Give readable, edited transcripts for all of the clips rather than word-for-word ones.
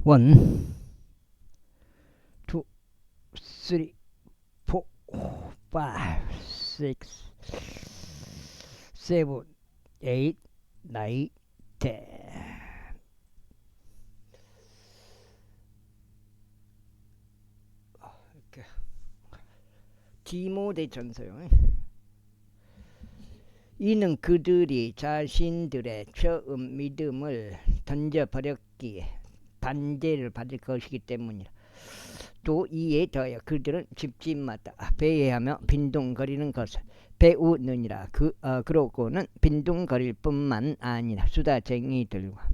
1, 2, 3, 4, 5, 6, 7, 8, 9, 10. 이렇게 디모데 전서요. 이는 그들이 자신들의 처음 믿음을 던져버렸기에 단죄를 받을 것이기 때문이라. 또 이에 더하여 그들은 집집마다 배회하며 빈둥거리는 것을 배우느니라. 그러고는 빈둥거릴 뿐만 아니라 수다쟁이들과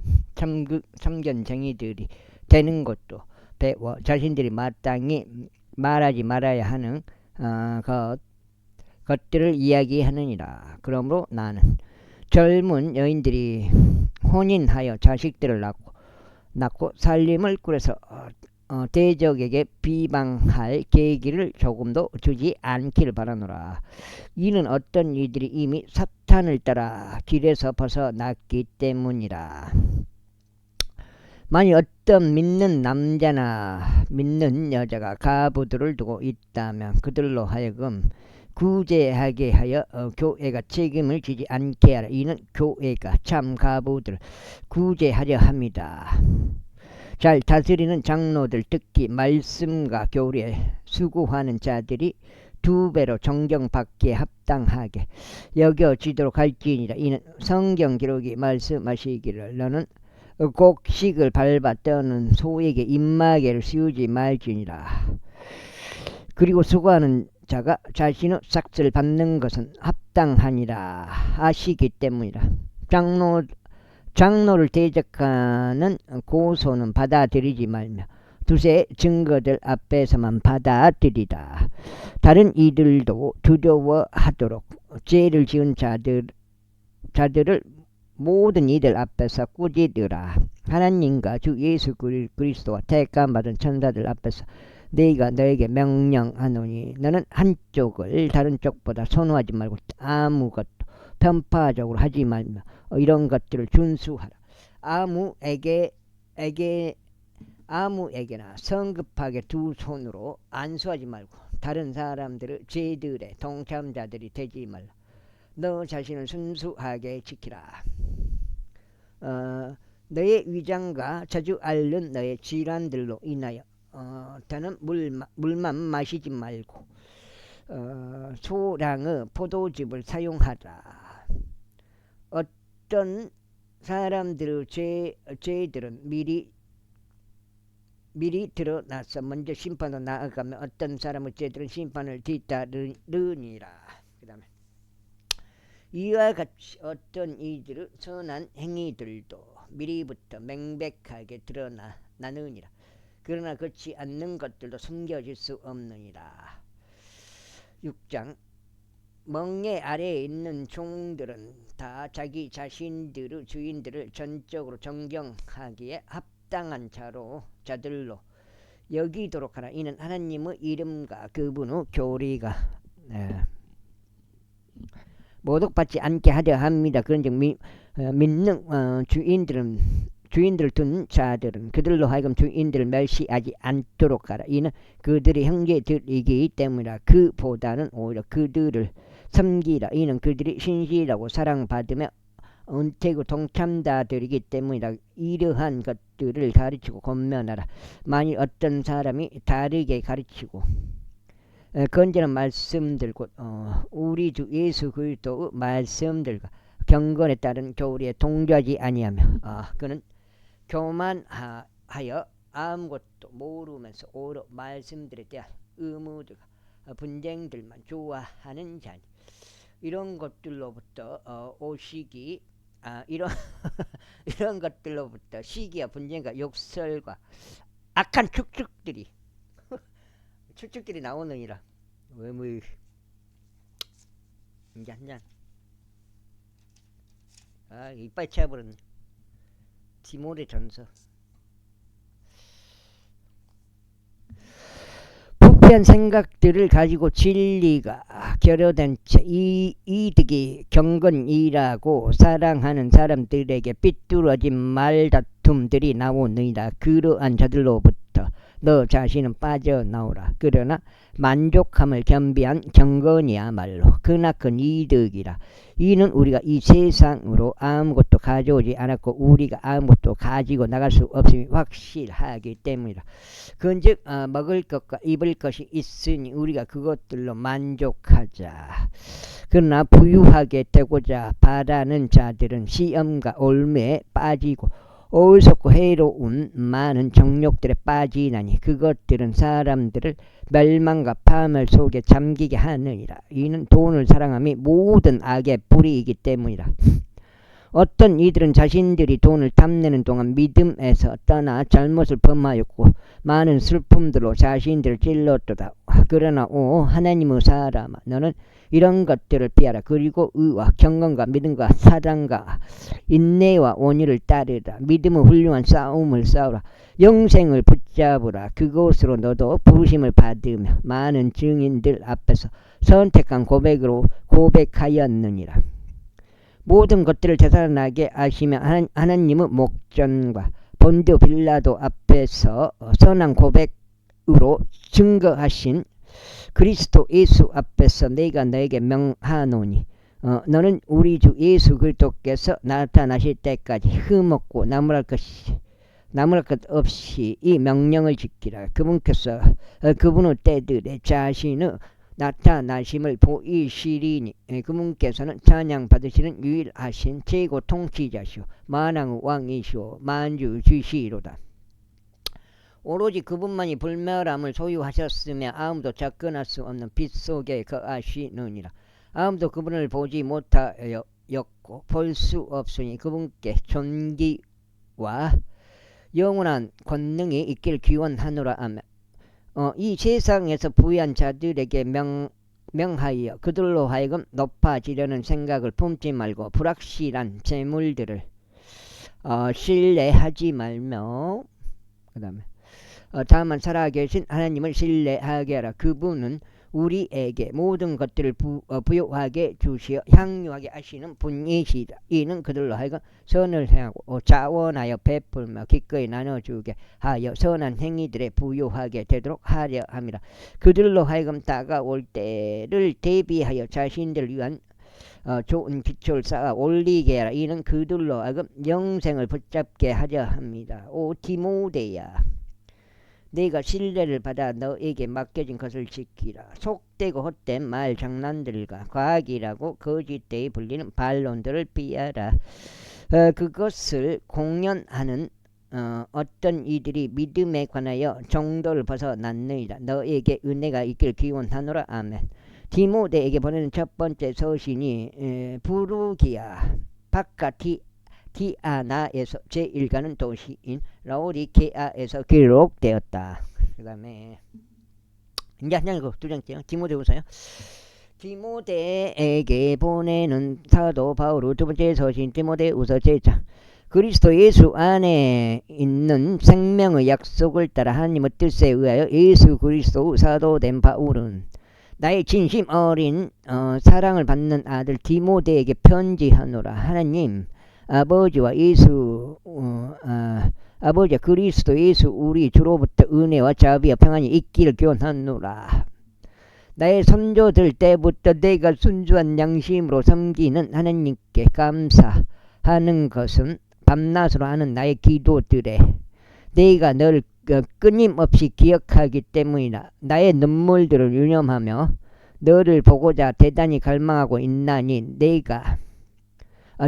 참견쟁이들이 되는 것도 배워 자신들이 마땅히 말하지 말아야 하는 것들을 이야기하느니라. 그러므로 나는 젊은 여인들이 혼인하여 자식들을 낳고 살림을 꾸려서 대적에게 비방할 계기를 조금도 주지 않기를 바라노라. 이는 어떤 이들이 이미 사탄을 따라 길에서 벗어났기 때문이라. 만일 어떤 믿는 남자나 믿는 여자가 가부들을 두고 있다면 그들로 하여금 구제하게 하여 교회가 책임을 지지 않게 하라. 이는 교회가 참 가부들을 구제하려 합니다. 잘 다스리는 장로들, 특히 말씀과 교리에 수고하는 자들이 2배로 존경받기에 합당하게 여겨지도록 할지니라. 이는 성경 기록이 말씀하시기를 너는 곡식을 밟아 떠는 소에게 입마개를 씌우지 말지니라. 그리고 수고하는 자가 자신의 삭슬을 받는 것은 합당하니라 하시기 때문이라. 장로를 대적하는 고소는 받아들이지 말며 두세 증거들 앞에서만 받아들이다. 다른 이들도 두려워하도록 죄를 지은 자들을 모든 이들 앞에서 꾸짖으라. 하나님과 주 예수 그리스도와 택감받은 천사들 앞에서 내가 너에게 명령하노니 너는 한쪽을 다른 쪽보다 선호하지 말고 아무것도 편파적으로 하지 말며 이런 것들을 준수하라. 아무에게나 성급하게 두 손으로 안수하지 말고 다른 사람들의 죄들의 동참자들이 되지 말라. 너 자신을 순수하게 지키라. 너의 위장과 자주 앓는 너의 질환들로 인하여 더는 물만 마시지 말고 소량의 포도즙을 사용하라. 어떤 사람들의 죄들은 미리 드러나서 먼저 심판으로 나아가면 어떤 사람의 죄들은 심판을 뒤따르니라. 그 다음에 이와 같이 어떤 이들의 선한 행위들도 미리부터 명백하게 드러나느니라. 그러나 그렇지 않는 것들도 숨겨질 수 없느니라. 6장 멍에 아래에 있는 종들은 다 자기 자신들의 주인들을 전적으로 존경하기에 합당한 자들로 여기도록 하라. 이는 하나님의 이름과 그분의 교리가 모독받지 않게 하려 합니다. 그런즉 믿는 주인들을 둔 자들은 그들로 하여금 주인들을 멸시하지 않도록 하라. 이는 그들의 형제들이기 때문이라. 그보다는 오히려 그들을 섬기라. 이는 그들이 신실하고 사랑받으며 은퇴고 동참자들이기 때문이라. 이러한 것들을 가르치고 권면하라. 만일 어떤 사람이 다르게 가르치고 건전한 말씀들과 우리 주 예수 그리스도의 말씀들과 경건에 따른 교리에 동조하지 아니하며 그는 교만하여 아무것도 모르면서 오로 말씀들에 대한 의무들과 분쟁들만 좋아하는 자니 이런 것들로부터 이런 것들로부터 시기와 분쟁과 욕설과 악한 축축들이 나오느니라. 왜 이제 한잔 이빨 채워버렸네. 디모데 전서 부패한 생각들을 가지고 진리가 결여된 채 이득이 경건이라고 사랑하는 사람들에게 삐뚤어진 말다툼들이 나오느니라. 그러한 자들로부터 너 자신은 빠져나오라. 그러나 만족함을 겸비한 경건이야말로 크나큰 이득이라. 이는 우리가 이 세상으로 아무것도 가져오지 않았고 우리가 아무것도 가지고 나갈 수 없음이 확실하기 때문이라. 그런즉 먹을 것과 입을 것이 있으니 우리가 그것들로 만족하자. 그러나 부유하게 되고자 바라는 자들은 시험과 올매에 빠지고 어리석고 해로운 많은 정욕들에 빠지나니 그것들은 사람들을 멸망과 파멸 속에 잠기게 하느니라. 이는 돈을 사랑함이 모든 악의 뿌리이기 때문이라. 어떤 이들은 자신들이 돈을 탐내는 동안 믿음에서 떠나 잘못을 범하였고 많은 슬픔들로 자신들을 찔렀도다. 그러나 오 하나님의 사람아, 너는 이런 것들을 피하라. 그리고 의와 경건과 믿음과 사랑과 인내와 온유를 따르라. 믿음의 훌륭한 싸움을 싸우라. 영생을 붙잡으라. 그것으로 너도 부르심을 받으며 많은 증인들 앞에서 선택한 고백으로 고백하였느니라. 모든 것들을 되살아나게 하시며 하나님의 목전과 본디오 빌라도 앞에서 선한 고백으로 증거하신 그리스도 예수 앞에서 내가 너에게 명하노니 너는 우리 주 예수 그리스도께서 나타나실 때까지 흠없고 나무랄 것 없이 이 명령을 지키라. 그분께서 그분의 때들에 자신의 나타나심을 보이시리니 그분께서는 찬양 받으시는 유일하신 최고 통치자시오 만왕의 왕이시오 만주 주시로다. 오로지 그분만이 불멸함을 소유하셨으며 아무도 접근할 수 없는 빛 속에 거하시느니라. 아무도 그분을 보지 못하였고 볼 수 없으니 그분께 존귀와 영원한 권능이 있길 기원하노라. 아멘. 이 세상에서 부유한 자들에게 명하여 그들로 하여금 높아지려는 생각을 품지 말고 불확실한 재물들을 신뢰하지 말며 그 다음에 다만 살아계신 하나님을 신뢰하게 하라. 그분은 우리에게 모든 것들을 부요하게 주시어 향유하게 하시는 분이시다. 이는 그들로 하여금 선을 행하고 자원하여 베풀며 기꺼이 나눠주게 하여 선한 행위들에 부요하게 되도록 하려 함이라. 그들로 하여금 다가올 때를 대비하여 자신들을 위한 좋은 기초를 쌓아 올리게 하라. 이는 그들로 하여금 영생을 붙잡게 하려 합니다. 오 디모데야, 내가 신뢰를 받아 너에게 맡겨진 것을 지키라. 속되고 헛된 말 장난들과 과학이라고 거짓되이 불리는 반론들을 피하라. 그것을 공연하는 어떤 이들이 믿음에 관하여 정도를 벗어났느니라. 너에게 은혜가 있길 기원하노라. 아멘. 디모데에게 보내는 첫 번째 서신이 부르기아 바카티아나에서 제1가는 도시인 라오디케아에서 기록되었다. 그 다음에 이제 한 장이고 두 장째요. 디모데후서요. 디모데에게 보내는 사도 바울의 두 번째 서신 디모데후서 제1장. 그리스도 예수 안에 있는 생명의 약속을 따라 하나님의 뜻에 의하여 예수 그리스도 사도된 바울은 나의 진심 어린 사랑을 받는 아들 디모데에게 편지하노라. 하나님 아버지와 아버지 그리스도 예수 우리 주로부터 은혜와 자비와 평안이 있기를 기원하노라. 나의 선조들 때부터 내가 순수한 양심으로 섬기는 하나님께 감사하는 것은 밤낮으로 하는 나의 기도들에 내가 너를 끊임없이 기억하기 때문이라. 나의 눈물들을 유념하며 너를 보고자 대단히 갈망하고 있나니 내가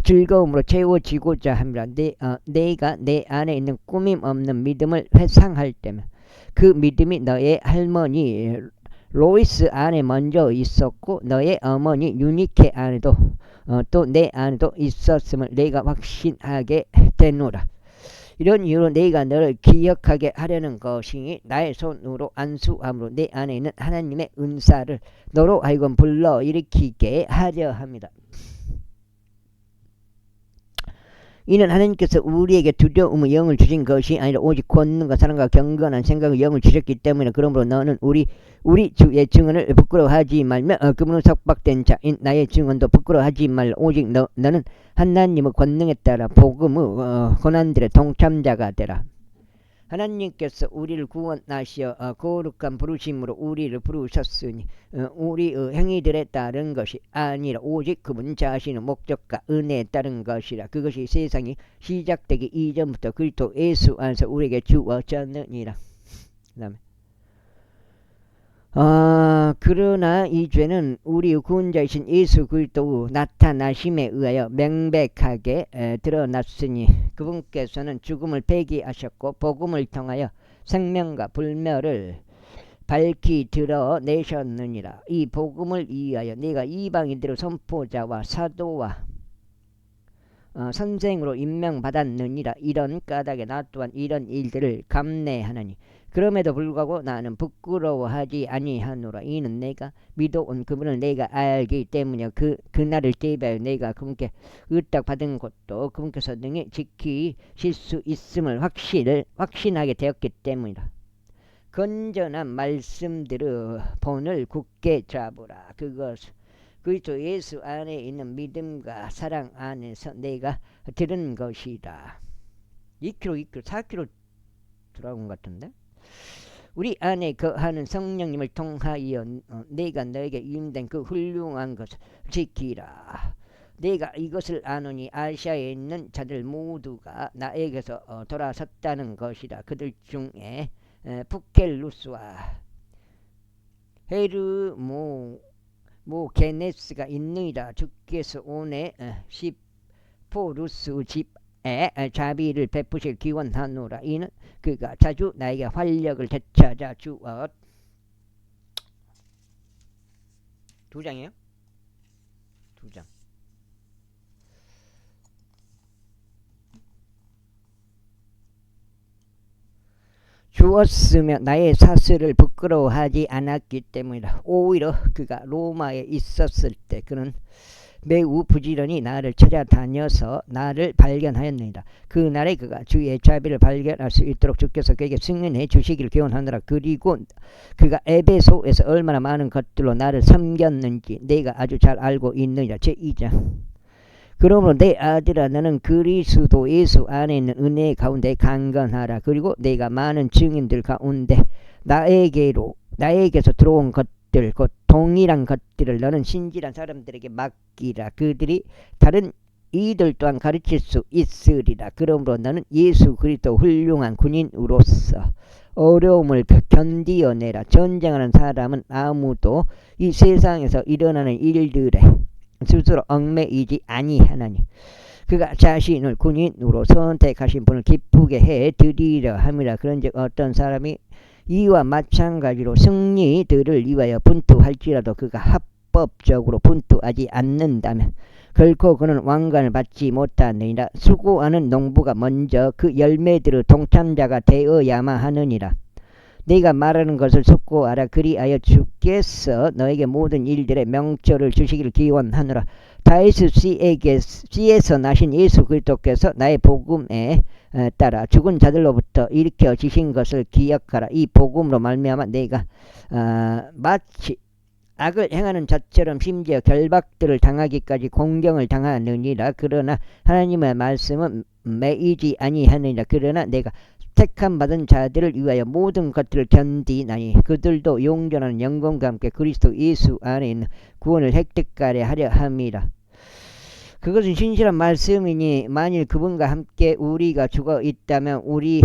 즐거움으로 채워지고자 합니다. 내가 내 안에 있는 꾸밈 없는 믿음을 회상할 때면 그 믿음이 너의 할머니 로이스 안에 먼저 있었고 너의 어머니 유니케 안에도 또 내 안에도 있었음을 내가 확신하게 되노라. 이런 이유로 내가 너를 기억하게 하려는 것이니 나의 손으로 안수함으로 내 안에 있는 하나님의 은사를 너로 하여금 불러 일으키게 하려 합니다. 이는 하나님께서 우리에게 두려움의 영을 주신 것이 아니라 오직 권능과 사랑과 경건한 생각의 영을 주셨기 때문에 그러므로 너는 우리 주의 증언을 부끄러워하지 말며 그분은 석박된 자인 나의 증언도 부끄러워하지 말라. 오직 너는 하나님의 권능에 따라 복음의 고난들의 동참자가 되라. 하나님께서 우리를 구원하시어 거룩한 부르심으로 우리를 부르셨으니 우리의 행위들에 따른 것이 아니라 오직 그분 자신의 목적과 은혜에 따른 것이라. 그것이 세상이 시작되기 이전부터 그리스도 예수 안에서 우리에게 주어졌느니라. 그 다음에 그러나 이 죄는 우리 구원자이신 예수 그리스도의 나타나심에 의하여 명백하게 드러났으니 그분께서는 죽음을 배기하셨고 복음을 통하여 생명과 불멸을 밝히 드러내셨느니라. 이 복음을 위하여 내가 이방인들의 선포자와 사도와 선생으로 임명받았느니라. 이런 까닭에 나 또한 이런 일들을 감내하나니 그럼에도 불구하고 나는 부끄러워하지 아니하노라. 이는 내가 믿어온 그분을 내가 알기 때문이요. 그날을 대비하여 내가 그분께 의탁받은 것도 그분께서 능히 지키실 수 있음을 확신하게 되었기 때문이라. 건전한 말씀들의 본을 굳게 잡으라. 그것 그리스도 예수 안에 있는 믿음과 사랑 안에서 내가 들은 것이다. 2km, 4km 돌아온 것 같은데? 우리 안에 거하는 성령님을 통하여 내가 너에게 위임된 그 훌륭한 것을 지키라. 내가 이것을 아노니 아시아에 있는 자들 모두가 나에게서 돌아섰다는 것이다. 그들 중에 푸켈루스와 헤르모게네스가 있느니라. 주께서 오늘 시포루스 집에 자비를 베푸실 기원하노라. 이는 그가 자주 나에게 활력을 되찾아 주었. 2장이에요? 2장. 주었으며 나의 사슬을 부끄러워하지 않았기 때문이다. 오히려 그가 로마에 있었을 때 그는 매우 부지런히 나를 찾아다녀서 나를 발견하였느니라. 그날에 그가 주의 자비를 발견할 수 있도록 주께서 그에게 승인해 주시길 기원하노라. 그리고 그가 에베소에서 얼마나 많은 것들로 나를 섬겼는지 내가 아주 잘 알고 있느니라. 제2장. 그러므로 내 아들아 너는 그리스도 예수 안에 있는 은혜 가운데 강건하라. 그리고 내가 많은 증인들 가운데 나에게서 들어온 것들 곧 동일한 것들을 너는 신실한 사람들에게 맡기라. 그들이 다른 이들 또한 가르칠 수 있으리라. 그러므로 너는 예수 그리스도 훌륭한 군인으로서 어려움을 견디어내라. 전쟁하는 사람은 아무도 이 세상에서 일어나는 일들에 스스로 얽매이지 아니하나니 그가 자신을 군인으로 선택하신 분을 기쁘게 해드리려 함이라. 그런즉 어떤 사람이 이와 마찬가지로 승리들을 위하여 분투할지라도 그가 합법적으로 분투하지 않는다면 결코 그는 왕관을 받지 못하느니라. 수고하는 농부가 먼저 그 열매들의 동참자가 되어야만 하느니라. 네가 말하는 것을 숙고하라. 그리하여 주께서 너에게 모든 일들의 명철을 주시길 기원하노라. 다윗의 씨에서 나신 예수 그리스도께서 나의 복음에 따라 죽은 자들로부터 일으켜지신 것을 기억하라. 이 복음으로 말미암아 내가 마치 악을 행하는 자처럼 심지어 결박들을 당하기까지 공경을 당하느니라. 그러나 하나님의 말씀은 매이지 아니하느니라. 그러나 내가 택함 받은 자들을 위하여 모든 것들을 견디나니 그들도 용전한 영광과 함께 그리스도 예수 안에 있는 구원을 획득하려 하려 함이라. 그것은 신실한 말씀이니 만일 그분과 함께 우리가 죽어 있다면 우리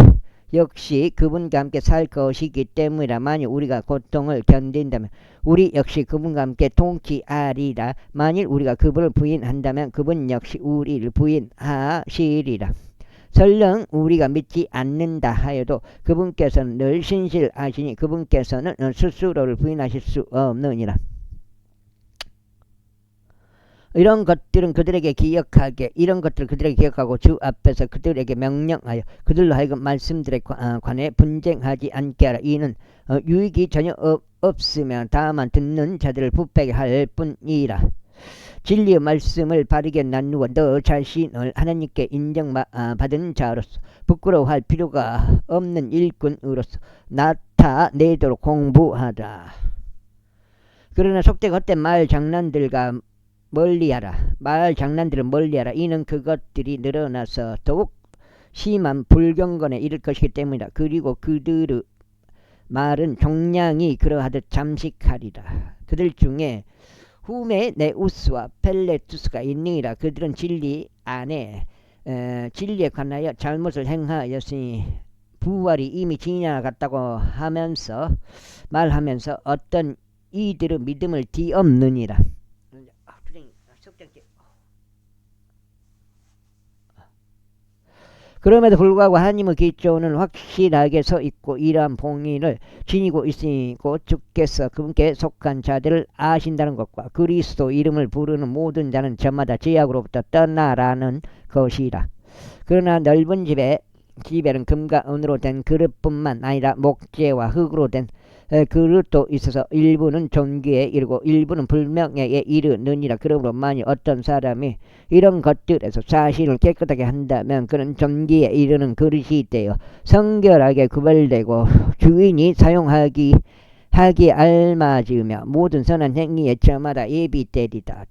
역시 그분과 함께 살 것이기 때문이라. 만일 우리가 고통을 견딘다면 우리 역시 그분과 함께 통치하리라. 만일 우리가 그분을 부인한다면 그분 역시 우리를 부인하시리라. 설령 우리가 믿지 않는다 하여도 그분께서는 늘 신실하시니 그분께서는 스스로를 부인하실 수 없느니라. 이런 것들을 그들에게 기억하고 주 앞에서 그들에게 명령하여 그들로 하여금 말씀들에 관해 분쟁하지 않게 하라. 이는 유익이 전혀 없으며 다만 듣는 자들을 부패하게 할 뿐이라. 진리의 말씀을 바르게 나누어 너 자신을 하나님께 인정받은 자로서 부끄러워할 필요가 없는 일꾼으로서 나타내도록 공부하라. 그러나 속되고 헛된 말 장난들과 멀리하라. 말 장난들을 멀리하라. 이는 그것들이 늘어나서 더욱 심한 불경건에 이를 것이기 때문이다. 그리고 그들의 말은 종량이 그러하듯 잠식하리라. 그들 중에 후메네우스와 펠레투스가 있느니라. 그들은 진리 안에 진리에 관하여 잘못을 행하였으니 부활이 이미 지나갔다고 하면서 말하면서 어떤 이들의 믿음을 뒤엎느니라. 그럼에도 불구하고 하나님의 기초는 확실하게 서 있고 이러한 봉인을 지니고 있으니 곧 주께서 그분께 속한 자들을 아신다는 것과 그리스도 이름을 부르는 모든 자는 저마다 죄악으로부터 떠나라는 것이라. 그러나 넓은 집에는 금과 은으로 된 그릇뿐만 아니라 목재와 흙으로 된 그릇도 있어서 일부는 존귀에 이르고 일부는 불명예에 이르느니라. 그러므로 만일 어떤 사람이 이런 것들에서 자신을 깨끗하게 한다면 그는 존귀에 이르는 그릇이 되어 성결하게 구별되고 주인이 사용하기에 알맞으며 모든 선한 행위에 저마다 예비되리다.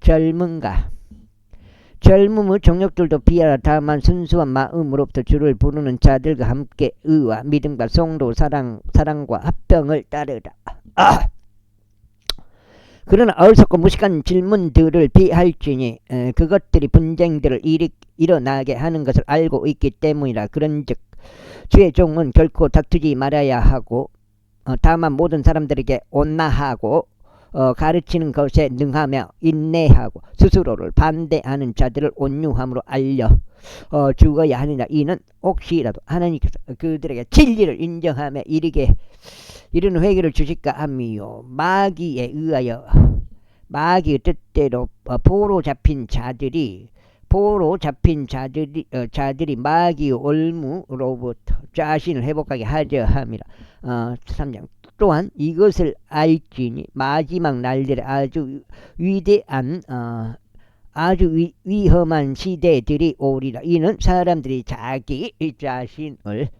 젊음의 정욕들도 비하라. 다만 순수한 마음으로부터 주를 부르는 자들과 함께 의와 믿음과 성도 사랑과 합병을 따르라. 그러나 어리석고 무식한 질문들을 피할지니 그것들이 분쟁들을 일어나게 하는 것을 알고 있기 때문이라. 그런즉 주의 종은 결코 다투지 말아야 하고 다만 모든 사람들에게 온나하고 가르치는 것에 능하며 인내하고 스스로를 반대하는 자들을 온유함으로 알려 죽어야 하느냐. 이는 혹시라도 하나님께서 그들에게 진리를 인정하며 이르는 회개를 주실까 함이요. 마귀에 의하여 마귀의 뜻대로 포로 잡힌 자들이 마귀의 올무로부터 자신을 회복하게 하려 함이라. 3장 또한 이것을 알지니 마지막 날들에 아주 위험한 시대들이 오리라. 이는 사람들이 자기 자신을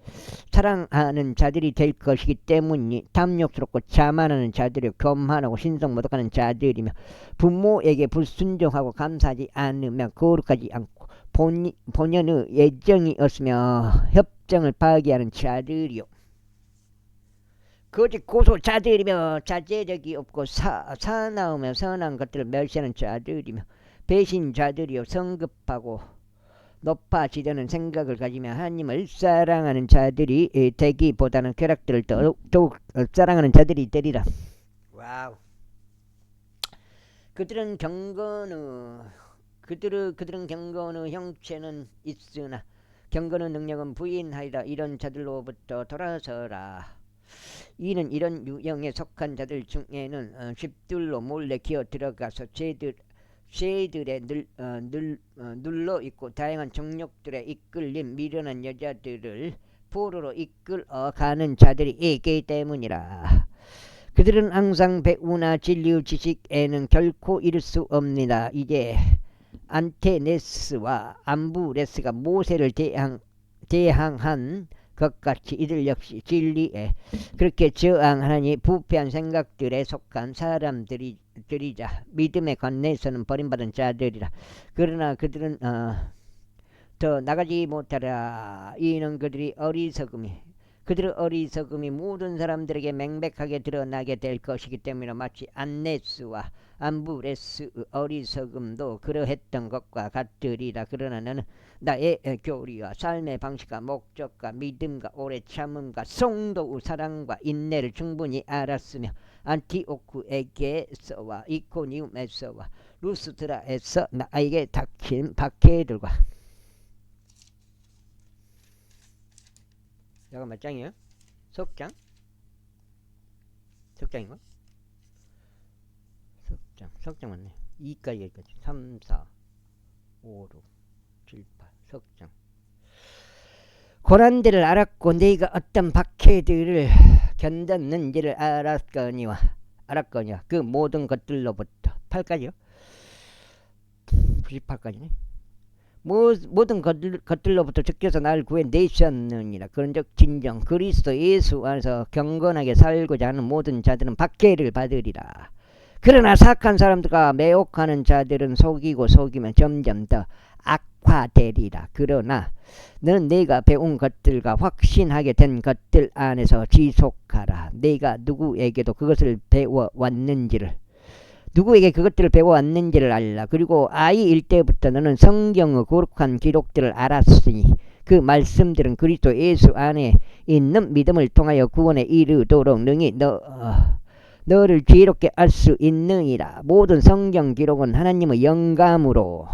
사랑하는 자들이 될 것이기 때문이 탐욕스럽고 자만하는 자들이요 교만하고 신성모독하는 자들이며 부모에게 불순종하고 감사하지 않으며 거룩하지 않고 본연의 예정이 없으며 협정을 파기하는 자들이요 거짓 고소자들이며 자제력이 없고 사나우며 선한 것들을 멸시하는 자들이며 배신자들이요 성급하고 높아지려는 생각을 가지며 하나님을 사랑하는 자들이 되기보다는 쾌락들을 더욱 사랑하는 자들이 되리라. 와우. 그들은 경건의 형체는 있으나 경건의 능력은 부인하리라. 이런 자들로부터 돌아서라. 이는 이런 유형에 속한 자들 중에는 집들로 몰래 기어 들어가서 죄들에 눌러 있고 다양한 정욕들에 이끌린 미련한 여자들을 포로로 이끌어가는 자들이 있기 때문이라. 그들은 항상 배우나 진리의 지식에는 결코 이를 수 없느니라. 이제 안테네스와 암부레스가 모세를 대항한 것 같이 이들 역시 진리에 그렇게 저항하니 부패한 생각들에 속한 사람들이자 믿음에 관해서는 버림받은 자들이라. 그러나 그들은 더 나가지 못하라. 이는 그들의 어리석음이 모든 사람들에게 맹백하게 드러나게 될 것이기 때문에 마치 안네스와 암부레스의 어리석음도 그러했던 것과 같으리라. 그러나 나는 나의 교리와 삶의 방식과 목적과 믿음과 오래 참음과 성도의 사랑과 인내를 충분히 알았으며 안티오쿠에게서와 이코니움에서와 루스드라에서 나에게 닥친 박해들과 여가 몇 장이에요? 석장인가? 석장 맞네. 2까지 여기까지 3, 4, 5, 6, 7, 8 석장. 고난들을 알았고 네가 어떤 박해들을 견뎠는지를 알았거니와 그 모든 것들로부터 8까지요. 98까지네. 모든 것들로부터 주께서 나를 구해내셨느니라. 그런즉 진정 그리스도 예수 안에서 경건하게 살고자 하는 모든 자들은 박해를 받으리라. 그러나 사악한 사람들과 매혹하는 자들은 속이고 속이면 점점 더 악화되리라. 그러나 너는 내가 배운 것들과 확신하게 된 것들 안에서 지속하라. 내가 누구에게도 그것을 누구에게 그것들을 배워왔는지를 알라. 그리고 아이일 때부터 너는 성경의 거룩한 기록들을 알았으니 그 말씀들은 그리스도 예수 안에 있는 믿음을 통하여 구원에 이르도록 능히 너를 지혜롭게 알 수 있느니라. 모든 성경 기록은 하나님의 영감으로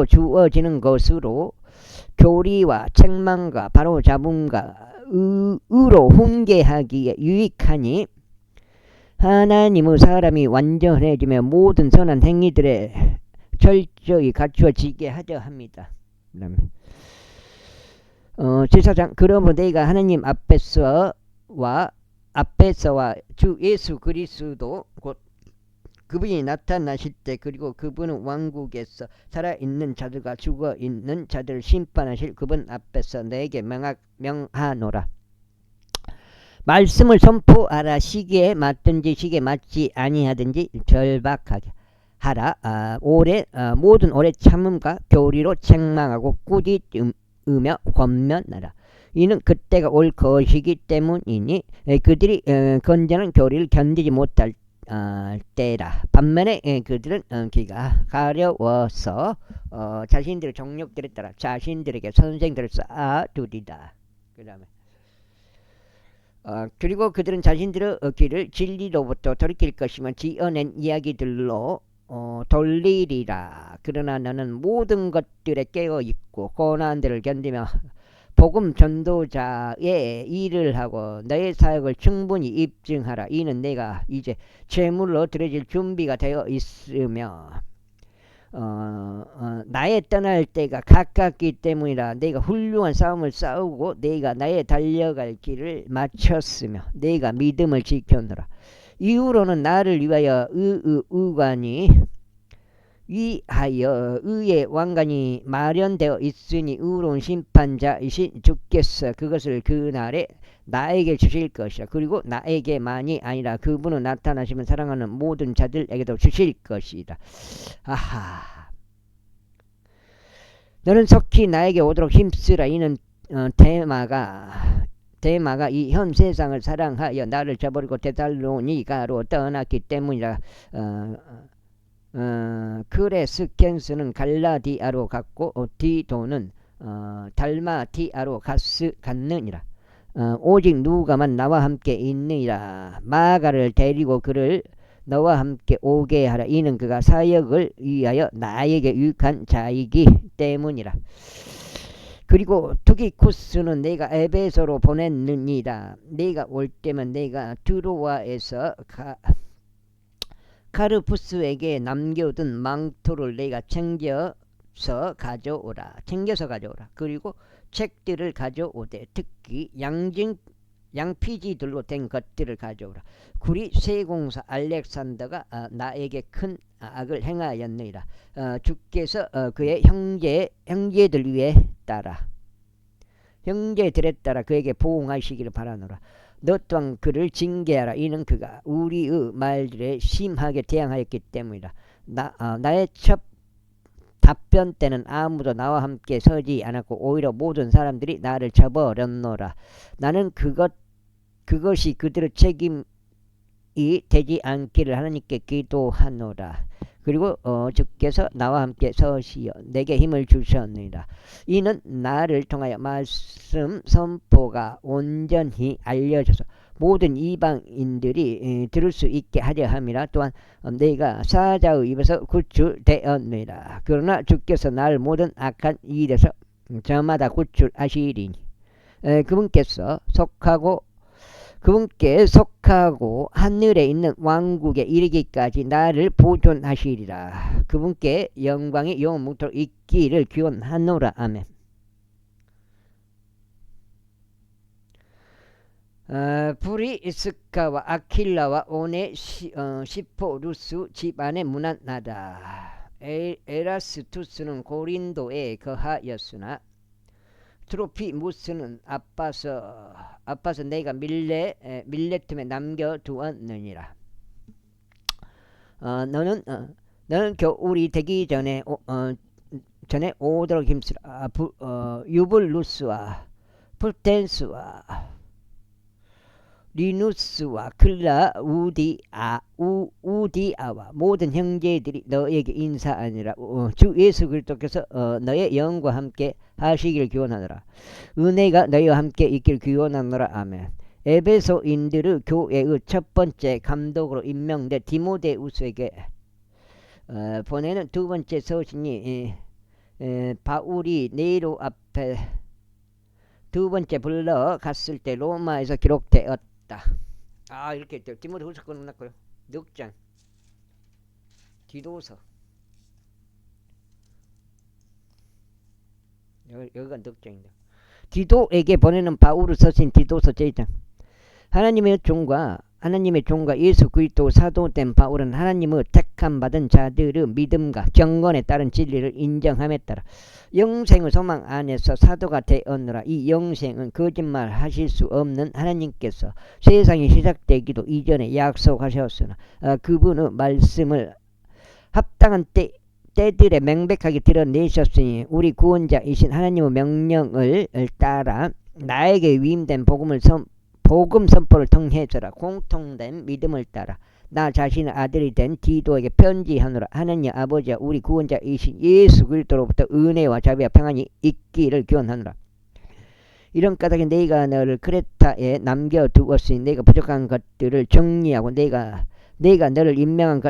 주어지는 것으로 교리와 책망과 바로잡음과 의로 훈계하기에 유익하니 하나님의 사람이 완전해지며 모든 선한 행위들에 철저히 갖추어지게 하려 합니다. 제사장 그러므로 내가 하나님 앞에서와 주 예수 그리스도 곧 그분이 나타나실 때 그리고 그분은 왕국에서 살아있는 자들과 죽어있는 자들을 심판하실 그분 앞에서 내게 명하노라. 말씀을 선포하라. 시기에 맞든지 시기에 맞지 아니하든지 절박하게 하라. 모든 오래 참음과 교리로 책망하고 꾸짖으며 권면하라. 이는 그때가 올 것이기 때문이니 그들이 건전한 교리를 견디지 못할 때라. 반면에 그들은 귀가 가려워서 자신들의 정욕들에 따라 자신들에게 선생들을 쌓아두리다. 그 다음에 그리고 그들은 자신들의 귀를 진리로부터 돌이킬 것이면 지어낸 이야기들로 돌리리라. 그러나 너는 모든 것들에 깨어있고 고난들을 견디며 복음 전도자의 일을 하고 너의 사역을 충분히 입증하라. 이는 내가 이제 제물로 드려질 준비가 되어 있으며 나의 떠날 때가 가깝기 때문이라. 내가 훌륭한 싸움을 싸우고 내가 나의 달려갈 길을 마쳤으며 내가 믿음을 지켰노라. 이후로는 나를 위하여 의의 왕관이 마련되어 있으니 의로운 심판자이신 주께서 그것을 그날에 나에게 주실 것이라. 그리고 나에게만이 아니라 그분은 나타나시면 사랑하는 모든 자들에게도 주실 것이다. 아하. 너는 속히 나에게 오도록 힘쓰라. 이는 대마가 이 현 세상을 사랑하여 나를 저버리고 데살로니가로 떠났기 때문이라. 크레스켄스는 갈라디아로 갔고 디도는 달마티아로 갔느니라. 오직 누가만 나와 함께 있느니라. 마가를 데리고 그를 너와 함께 오게 하라. 이는 그가 사역을 위하여 나에게 유익한 자이기 때문이라. 그리고 투기쿠스는 내가 에베소로 보냈느니라. 내가 올 때면 내가 트로아에서 카르푸스에게 남겨둔 망토를 내가 챙겨서 가져오라. 그리고 책들을 가져오되 특히 양피지들로 된 것들을 가져오라. 구리 세공사 알렉산더가 나에게 큰 악을 행하였느니라. 주께서 그의 형제들 위에 형제들에 따라 그에게 보응하시기를 바라노라. 너 또한 그를 징계하라. 이는 그가 우리의 말들에 심하게 대항하였기 때문이라. 나의 첫 답변 때는 아무도 나와 함께 서지 않았고 오히려 모든 사람들이 나를 저버렸노라. 나는 그것이 그들의 책임이 되지 않기를 하나님께 기도하노라. 그리고 주께서 나와 함께 서시어 내게 힘을 주셨느니라. 이는 나를 통하여 말씀 선포가 온전히 알려져서 모든 이방인들이 들을 수 있게 하려 함이라. 또한 내가 사자의 입에서 구출되었느니라. 그러나 주께서 나를 모든 악한 일에서 저마다 구출하시리니 그분께 속하고 하늘에 있는 왕국에 이르기까지 나를 보존하시리라. 그분께 영광이 영원토록 있기를 기원하노라. 아멘. 브리스카와 아킬라와 오네 시포루스 집안에 문안하다. 에라스투스는 고린도에 거하였으나 트로피무스는 아빠서 내가 밀레tum에 남겨두었느니라. 너는 겨울이 되기 전에 오도록 힘쓰라. 유블루스와 풀텐스와 리누스와 우디아와 모든 형제들이 너에게 인사하니라. 주 예수 그리스도께서 너의 영과 함께 하시길 기원하노라. 은혜가 너희와 함께 있길 기원하노라. 아멘. 에베소인들의 교회의 첫 번째 감독으로 임명된 디모데우스에게 보내는 두 번째 서신이 바울이 네로 앞에 두 번째 불러 갔을 때 로마에서 기록되었다. 이렇게 디모데후서 끝났고요. 늑장 디도서 여기가 늑장입니다. 디도에게 보내는 바울의 서신 디도서 제1장. 하나님의 종과 예수 그리스도 사도된 바울은 하나님의 택함 받은 자들의 믿음과 경건에 따른 진리를 인정함에 따라 영생의 소망 안에서 사도가 되었노라. 이 영생은 거짓말 하실 수 없는 하나님께서 세상이 시작되기도 이전에 약속하셨으나 그분의 말씀을 합당한 때들에 명백하게 드러내셨으니 우리 구원자이신 하나님의 명령을 따라 나에게 위임된 복음 선포를 통해서라 공통된 믿음을 따라 나 자신의 아들이 된 디도에게 편지하노라. 하나님 아버지와 우리 구원자이신 예수 그리스도로부터 은혜와 자비와 평안이 있기를 기원하노라. 이런 까닭에 내가 너를 크레타에 남겨두었으니 내가 부족한 것들을 정리하고 내가 너를 임명한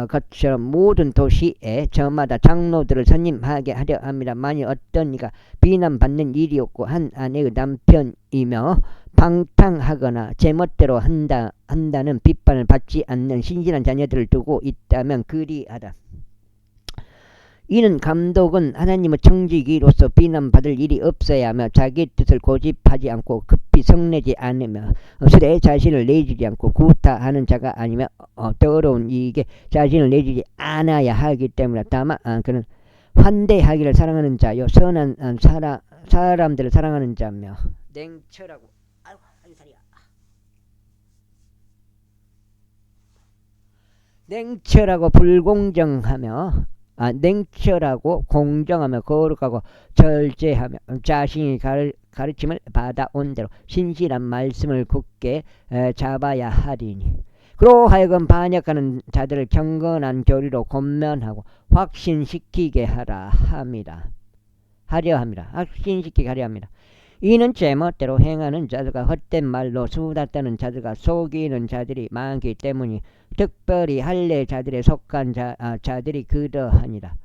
것처럼 모든 도시에 저마다 장로들을 선임하게 하려 합니다. 만일 어떤 이가 비난받는 일이 없고 한 아내의 남편이며 방탕하거나 제멋대로 한다는 비판을 받지 않는 신실한 자녀들을 두고 있다면 그리하다. 이는 감독은 하나님의 청지기로서 비난받을 일이 없어야 하며 자기 뜻을 고집하지 않고 급히 성내지 않으며 술에 자신을 내주지 않고 구타하는 자가 아니며 더러운 이익에 자신을 내주지 않아야 하기 때문에 다만 그는 환대하기를 사랑하는 자요 선한 사람들을 사랑하는 자며 냉철하고 불공정하며 냉철하고 공정하며 거룩하고 절제하며 자신이 가르침을 받아온 대로 신실한 말씀을 굳게 잡아야 하리니 그로 하여금 반역하는 자들을 경건한 교리로 권면하고 확신시키게 하려 합니다. 확신시키게 하려 합니다. 이는 제멋대로 행하는 자들과 헛된 말로 수다 떠는 자들과 속이는 자들이 많기 때문이 특별히 할례 자들에 속한 자들이 그러하니라.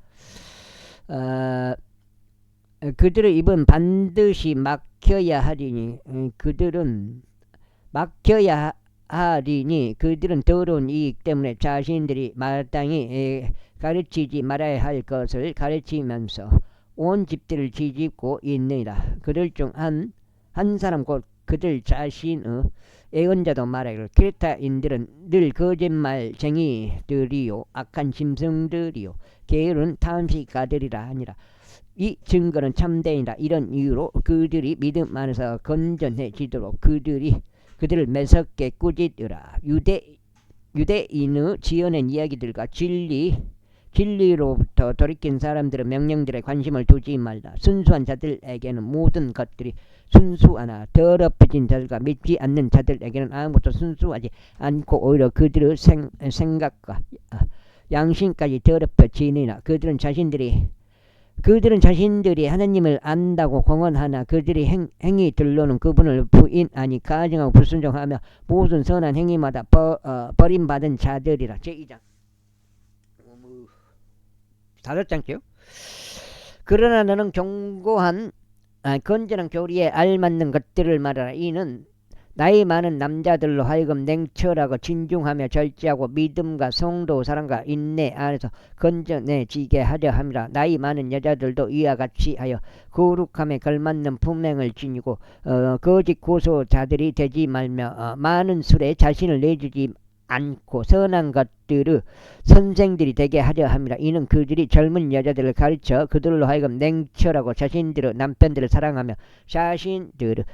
그들의 입은 반드시 막혀야 하리니 그들은 더러운 이익 때문에 자신들이 마땅히 가르치지 말아야 할 것을 가르치면서 온 집들을 뒤집고 있느니라. 그들 중 한 사람 곧 그들 자신의 애언자도 말하기를 크레타인들은 늘 거짓말쟁이들이요 악한 짐승들이요 게으른 탐식가들이라 하니라. 이 증거는 참되니라. 이런 이유로 그들이 믿음 안에서 건전해지도록 그들을 매섭게 꾸짖으라. 유대인의 지어낸 이야기들과 진리로부터 돌이킨 사람들의 명령들에 관심을 두지 말라. 순수한 자들에게는 모든 것들이 순수하나 더럽혀진 자들과 믿지 않는 자들에게는 아무것도 순수하지 않고 오히려 그들의 생각과 양심까지 더럽혀지느니라. 그들은 자신들이 하나님을 안다고 공언하나 그들이 행위들로는 그분을 부인하니 가증하고 불순종하며 모든 선한 행위마다 버림받은 자들이라. 제2장 5장째요. 그러나 너는 견고한 건전한 교리에 알맞는 것들을 말하라. 이는 나이 많은 남자들로 하여금 냉철하고 진중하며 절제하고 믿음과 성도 사랑과 인내 안에서 건져내지게 하려 함이라. 나이 많은 여자들도 이와 같이 하여 거룩함에 걸맞는 품행을 지니고 거짓 고소자들이 되지 말며 많은 술에 자신을 내주지 않고 선한 것들을 선생들이 되게 하려 함이라. 이는 그들이 젊은 여자들을 가르쳐 그들로 하여금 냉철하고 자신들의 남편들을 사랑하며 자식들을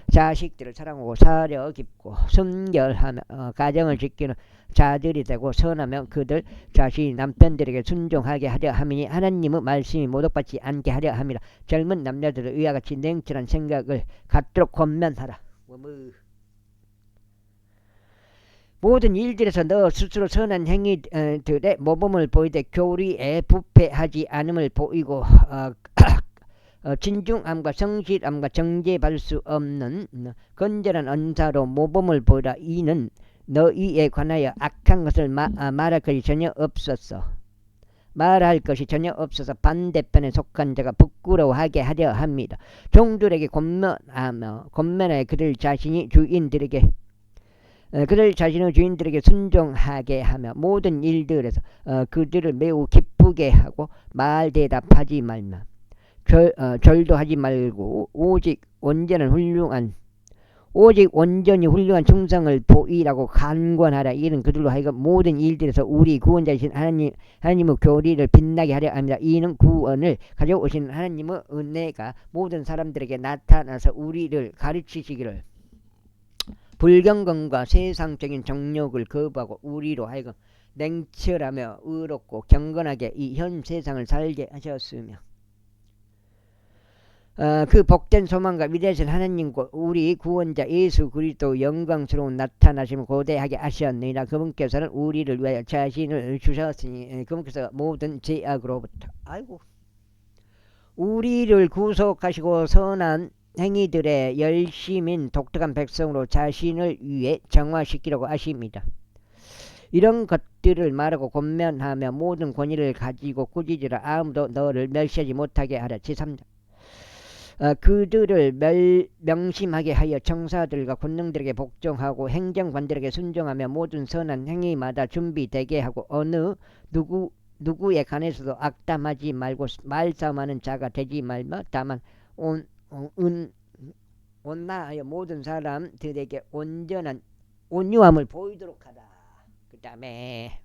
사랑하고 사려 깊고 순결하며 가정을 지키는 자들이 되고 선하며 그들 자신이 남편들에게 순종하게 하려 함이니 하나님의 말씀이 모독받지 않게 하려 함이라. 젊은 남자들을 이와 같이 냉철한 생각을 갖도록 권면하라. 모든 일들에서 너 스스로 선한 행위들의 모범을 보이되 교리에 부패하지 않음을 보이고 진중함과 성실함과 정죄받을 수 없는 건전한 언사로 모범을 보이라. 이는 너희에 관하여 악한 것을 말할 것이 전혀 없었어. 말할 것이 전혀 없어서 반대편에 속한 자가 부끄러워하게 하려 합니다. 종들에게 권면하여 그들 자신의 주인들에게 순종하게 하며 모든 일들에서 그들을 매우 기쁘게 하고 말 대답하지 말며 절도 하지 말고 오직 온전히 훌륭한 충성을 보이라고 간권하라. 이는 그들로 하여금 모든 일들에서 우리 구원자이신 하나님의 교리를 빛나게 하려 합니다. 이는 구원을 가져오신 하나님의 은혜가 모든 사람들에게 나타나서 우리를 가르치시기를 불경건과 세상적인 정욕을 거부하고 우리로 하여금 냉철하며 의롭고 경건하게 이 현 세상을 살게 하셨으며 그 복된 소망과 위대하신 하나님과 우리 구원자 예수 그리스도 영광스러운 나타나심을 고대하게 하셨느니라. 그분께서는 우리를 위하여 자신을 주셨으니 그분께서 모든 죄악으로부터 우리를 구속하시고 선한 행위들의 열심인 독특한 백성으로 자신을 위해 정화시키려고 하십니다. 이런 것들을 말하고 권면하며 모든 권위를 가지고 꾸짖으라. 아무도 너를 멸시하지 못하게 하라. 제3장 그들을 명심하게 하여 청사들과 권능들에게 복종하고 행정관들에게 순종하며 모든 선한 행위마다 준비되게 하고 어느 누구에 관해서도 악담하지 말고 말싸움하는 자가 되지 말며 다만 온나하여 모든 사람들에게 온전한 온유함을 보이도록 하라. 그 다음에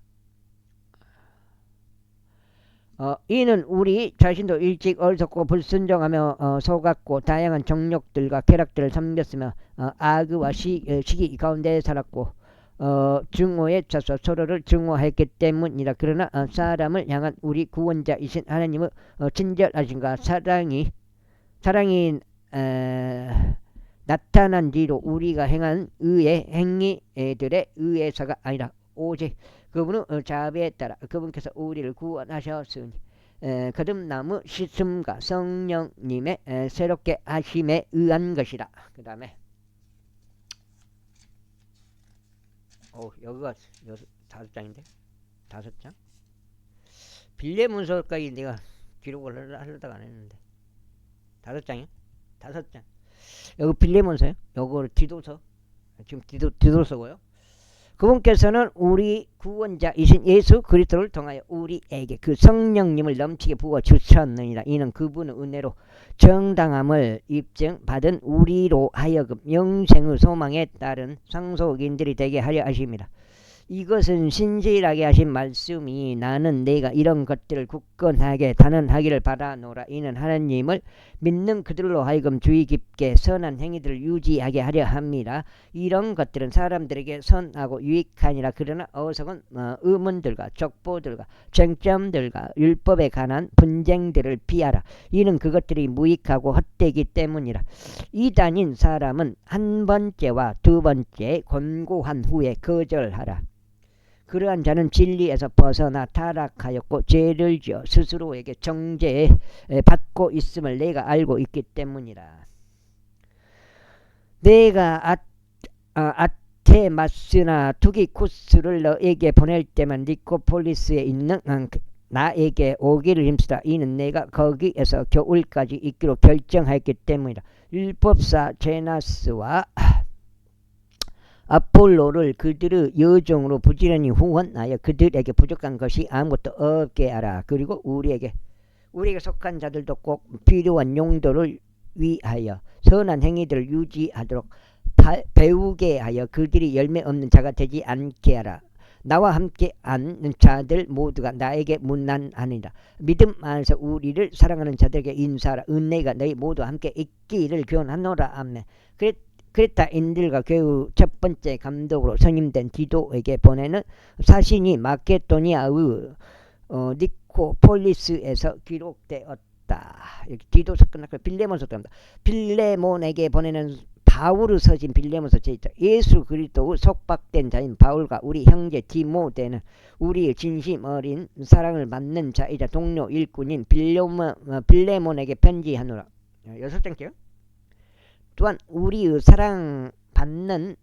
이는 우리 자신도 일찍 어리석고 불순종하며 속았고 다양한 정욕들과 쾌락들을 섬겼으며 악의와 시기 가운데 살았고 증오에 차서 서로를 증오했기 때문이라. 그러나 사람을 향한 우리 구원자이신 하나님의 친절하심과 사랑이 나타난 뒤로 우리가 행한 의의 행위들의 의에서가 아니라 오직 그분의 자비에 따라 그분께서 우리를 구원하셨으니 거듭남의 씻음과 성령님의 새롭게 하심에 의한 것이라. 그 다음에 여기가 5장인데 5장 빌레몬서까지 내가 기록을 하려다가 안 했는데 5장이요? 5장 여기 빌레몬서요? 요거 디도서 지금 디도서고요. 그분께서는 우리 구원자이신 예수 그리스도를 통하여 우리에게 그 성령님을 넘치게 부어 주셨느니라. 이는 그분의 은혜로 정당함을 입증받은 우리로 하여금 영생의 소망에 따른 상속인들이 되게 하려 하십니다. 이것은 신실하게 하신 말씀이 나는 내가 이런 것들을 굳건하게 단언하기를 바라노라. 이는 하나님을 믿는 그들로 하여금 주의 깊게 선한 행위들을 유지하게 하려 합니다. 이런 것들은 사람들에게 선하고 유익하니라. 그러나 어석은 의문들과 족보들과 쟁점들과 율법에 관한 분쟁들을 피하라. 이는 그것들이 무익하고 헛되기 때문이라. 이단인 사람은 한 번째와 두 번째 권고한 후에 거절하라. 그러한 자는 진리에서 벗어나 타락하였고 죄를 지어 스스로에게 정죄 받고 있음을 내가 알고 있기 때문이라. 내가 아테마스나 투기쿠스를 너에게 보낼 때만 니코폴리스에 있는 나에게 오기를 힘쓰라. 이는 내가 거기에서 겨울까지 있기로 결정했기 때문이라. 율법사 제나스와 아폴로를 그들의 여종으로 부지런히 후원하여 그들에게 부족한 것이 아무것도 없게 하라. 그리고 우리에게 속한 자들도 꼭 필요한 용도를 위하여 선한 행위들을 유지하도록 배우게 하여 그들이 열매 없는 자가 되지 않게 하라. 나와 함께 한 자들 모두가 나에게 문안하니라. 믿음 안에서 우리를 사랑하는 자들에게 인사하라. 은혜가 너희 모두 함께 있기를 교훈하노라. 아멘. 크레타인들과 교회 첫 번째 감독으로 선임된 디도에게 보내는 사신이 마케도니아의 니코폴리스에서 기록되었다. 디도서 끝났고 빌레몬서 들어갑니다. 빌레몬에게 보내는 바울의 서신 빌레몬서 제1장. 예수 그리스도의 속박된 자인 바울과 우리 형제 디모데는 우리의 진심 어린 사랑을 받는 자이자 동료 일꾼인 빌레몬에게 편지하노라. 6장째요. 또한 우리의 사랑받는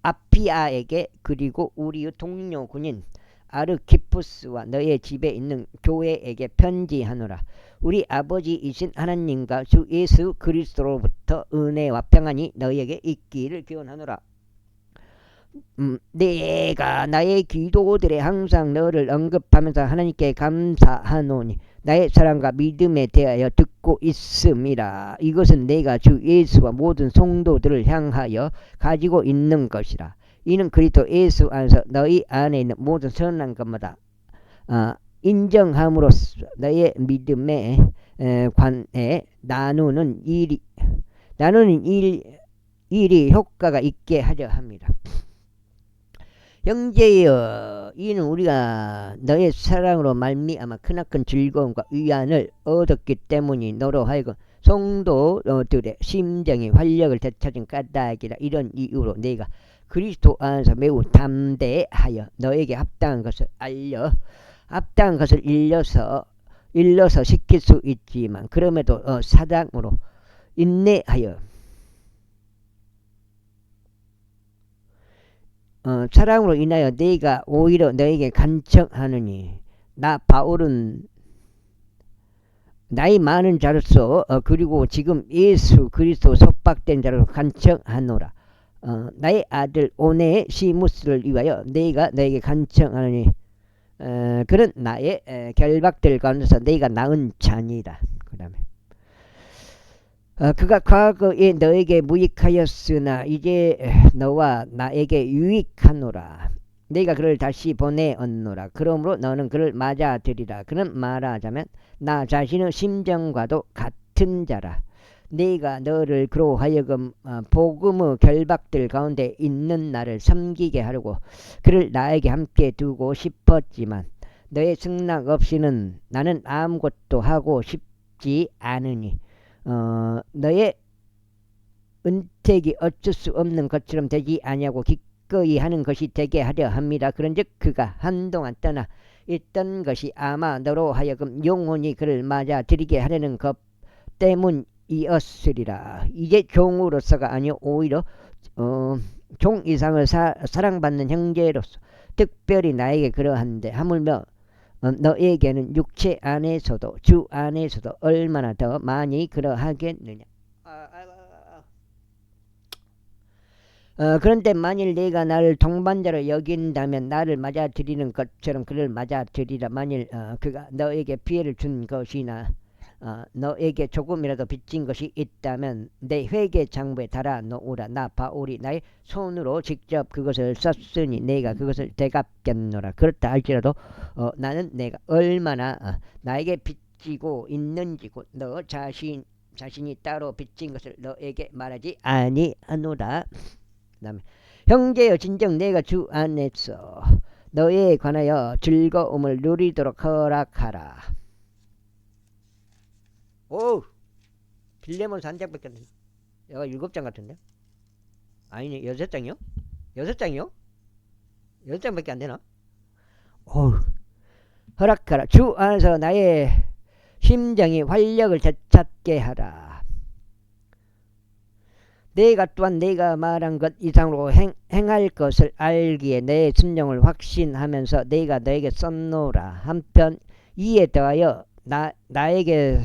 아피아에게 그리고 우리의 동료 군인 아르키푸스와 너의 집에 있는 교회에게 편지하노라. 우리 아버지이신 하나님과 주 예수 그리스도로부터 은혜와 평안이 너희에게 있기를 기원하노라. 내가 나의 기도들에 항상 너를 언급하면서 하나님께 감사하노니 나의 사랑과 믿음에 대하여 듣고 있음이라. 이것은 내가 주 예수와 모든 성도들을 향하여 가지고 있는 것이라. 이는 그리스도 예수 안에서 너희 안에 있는 모든 선한 것마다 인정함으로써 너의 믿음에 관해 나누는 일이 효과가 있게 하려 합니다. 형제여, 이는 우리가 너의 사랑으로 말미암아 크나큰 즐거움과 위안을 얻었기 때문이 너로 하여금 성도들의 심정이 활력을 되찾은 까닭이라. 이런 이유로 내가 그리스도 안에서 매우 담대하여 너에게 합당한 것을 일러서 시킬 수 있지만 그럼에도 사랑으로 인내하여 사랑으로 인하여 내가 오히려 너에게 간청하느니 나 바울은 나이 많은 자로서 그리고 지금 예수 그리스도 속박된 자로 간청하노라. 나의 아들 오네시무스를 위하여 내가 너에게 간청하느니 그는 나의 결박들 가운데서 내가 낳은 자니라. 그 다음에 그가 과거에 너에게 무익하였으나 이제 너와 나에게 유익하노라. 내가 그를 다시 보내었노라. 그러므로 너는 그를 맞아들이라. 그는 말하자면 나 자신의 심정과도 같은 자라. 내가 너를 그로 하여금 복음의 결박들 가운데 있는 나를 섬기게 하려고 그를 나에게 함께 두고 싶었지만 너의 승낙 없이는 나는 아무것도 하고 싶지 않으니 너의 은택이 어쩔 수 없는 것처럼 되지 아니하고 기꺼이 하는 것이 되게 하려 합니다. 그런즉 그가 한동안 떠나 있던 것이 아마 너로 하여금 영원히 그를 맞아들이게 하려는 것 때문이었으리라. 이제 종으로서가 아니요 오히려 종 이상을 사랑받는 형제로서 특별히 나에게 그러한데 하물며 너에게는 육체 안에서도 주 안에서도 얼마나 더 많이 그러하겠느냐. 그런데 만일 내가 나를 동반자로 여긴다면 나를 맞아들이는 것처럼 그를 맞아들이라. 만일 그가 너에게 피해를 준 것이나 너에게 조금이라도 빚진 것이 있다면 내 회개 장부에 달아 놓으라. 나 바울이 나의 손으로 직접 그것을 썼으니 내가 그것을 되갚겠노라. 그렇다 할지라도 나는 내가 얼마나 나에게 빚지고 있는지 곧 너 자신이 따로 빚진 것을 너에게 말하지 아니하노라. 그다음에 형제여, 진정 내가 주 안에서 너에 관하여 즐거움을 누리도록 허락하라. 오, 빌레몬서 한 장밖에 안 되네. 여가 7장 같은데? 아니네, 6장이요? 6장이요? 6장밖에 안 되나? 오, 허락하라. 주 안에서 나의 심정이 활력을 되찾게 하라. 내가 또한 내가 말한 것 이상으로 행할 것을 알기에 내 심령을 확신하면서 내가 너에게 썼노라. 한편 이에 더하여 나에게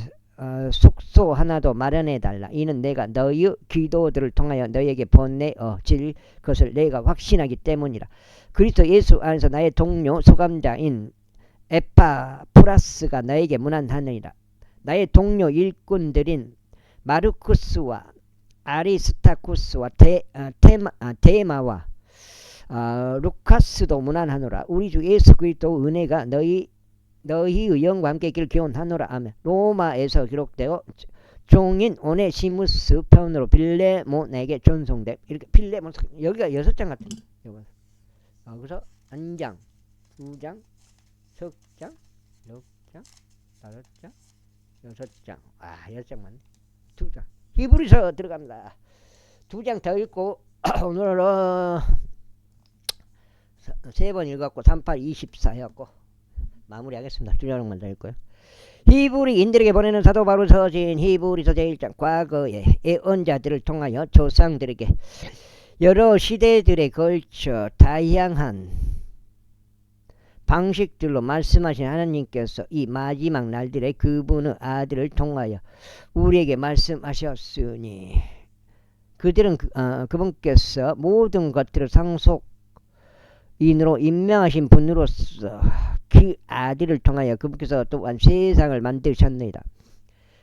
숙소 하나도 마련해 달라. 이는 내가 너희 기도들을 통하여 너희에게 보내어질 것을 내가 확신하기 때문이라. 그리스도 예수 안에서 나의 동료 수감자인 에파프라스가 너에게 문안하느니라. 나의 동료 일꾼들인 마르쿠스와 아리스타쿠스와 데마와 루카스도 문안하노라. 우리 주 예수 그리스도 은혜가 너희의 영과 함께 있기를 기원하노라. 아멘. 로마에서 기록되어 종인 오네시무스 편으로 빌레몬에게 전송됨. 이렇게 빌레몬, 여기가 6장 같은. 그래서 1장, 2장, 3장, 6장, 5장, 6장. 6장 맞네. 2장. 히브리서 들어갑니다. 2장 더 읽고 오늘은 3번 읽었고 38, 24 해갖고 마무리하겠습니다. 2장만 더 읽고요. 히브리인들에게 보내는 사도 바로 서신 히브리서 제1장. 과거의 예언자들을 통하여 조상들에게 여러 시대들에 걸쳐 다양한 방식들로 말씀하신 하나님께서 이 마지막 날들에 그분의 아들을 통하여 우리에게 말씀하셨으니 그들은 그분께서 모든 것들을 상속인으로 임명하신 분으로서 그 아들을 통하여 그분께서 또한 세상을 만드셨느니라.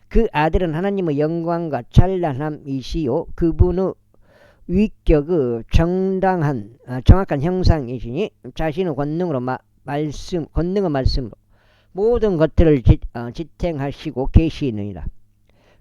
그 아들은 하나님의 영광과 찬란함이시요 그분의 위격의 정확한 형상이시니 자신의 권능의 말씀으로 모든 것들을 지탱하시고 계시느니라.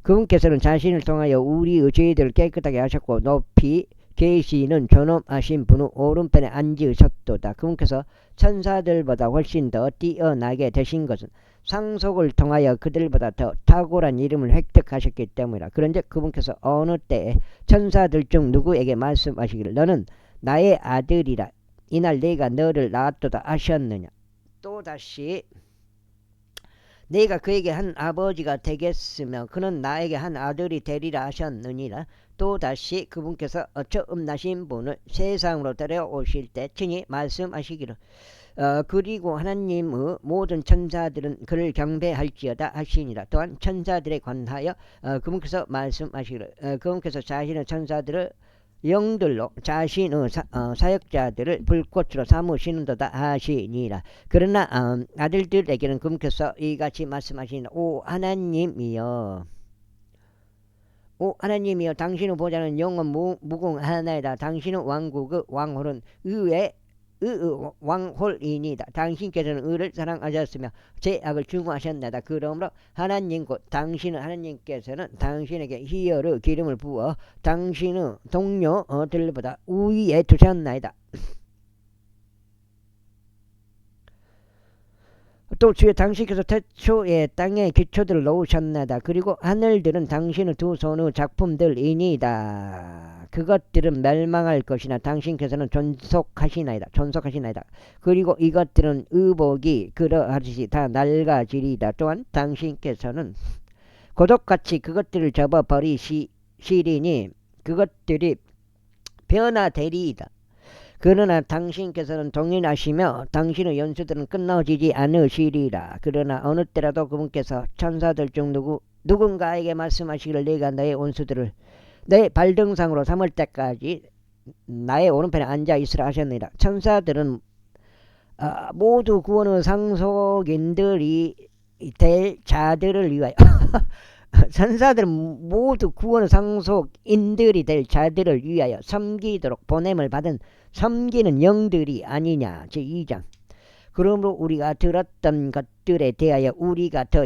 그분께서는 자신을 통하여 우리의 죄들을 깨끗하게 하셨고 높이 계시는 존엄하신 분의 오른편에 앉으셨도다. 그분께서 천사들보다 훨씬 더 뛰어나게 되신 것은 상속을 통하여 그들보다 더 탁월한 이름을 획득하셨기 때문이라. 그런즉 그분께서 어느 때에 천사들 중 누구에게 말씀하시기를 너는 나의 아들이라 이날 내가 너를 낳았도다 하셨느냐. 또다시 내가 그에게 한 아버지가 되겠으며 그는 나에게 한 아들이 되리라 하셨느니라. 또다시 그분께서 처음 나신 분을 세상으로 데려오실 때 친히 말씀하시기를 그리고 하나님의 모든 천사들은 그를 경배할지어다 하시니라. 또한 천사들에 관하여 그분께서 말씀하시기를 그분께서 자신의 천사들을 영들로 자신의 사역자들을 불꽃으로 삼으시는도다 하시니라. 그러나 아들들에게는 그분께서 이같이 말씀하시니라. 오 하나님이여 당신의 보좌는 영원 무궁하나이다. 당신의 왕국의 왕홀은 의의 왕홀이니다. 당신께서는 의를 사랑하셨으며 죄악을 중화하셨나이다. 그러므로 하나님 곧 당신은 하나님께서는 당신에게 희열의 기름을 부어 당신의 동료들보다 우위에 두셨나이다. 또 주의 당신께서 태초에 땅에 기초들을 놓으셨나이다. 그리고 하늘들은 당신의 두 손의 작품들이니이다. 그것들은 멸망할 것이나 당신께서는 존속하시나이다. 그리고 이것들은 의복이 그러하듯이 다 낡아지리이다. 또한 당신께서는 고독같이 그것들을 접어버리시리니 그것들이 변화되리이다. 그러나 당신께서는 동일하시며 당신의 연수들은 끝나지지 않으시리라. 그러나 어느 때라도 그분께서 천사들 중 누군가에게 말씀하시기를 내가 너의 원수들을 내 발등상으로 삼을 때까지 나의 오른편에 앉아 있으라 하셨느니라. 천사들은 모두 구원의 상속인들이 될 자들을 위하여 천사들은 모두 구원의 상속인들이 될 자들을 위하여 섬기도록 보냄을 받은 섬기는 영들이 아니냐. 제2장. 그러므로 우리가 들었던 것들에 대하여 우리가 더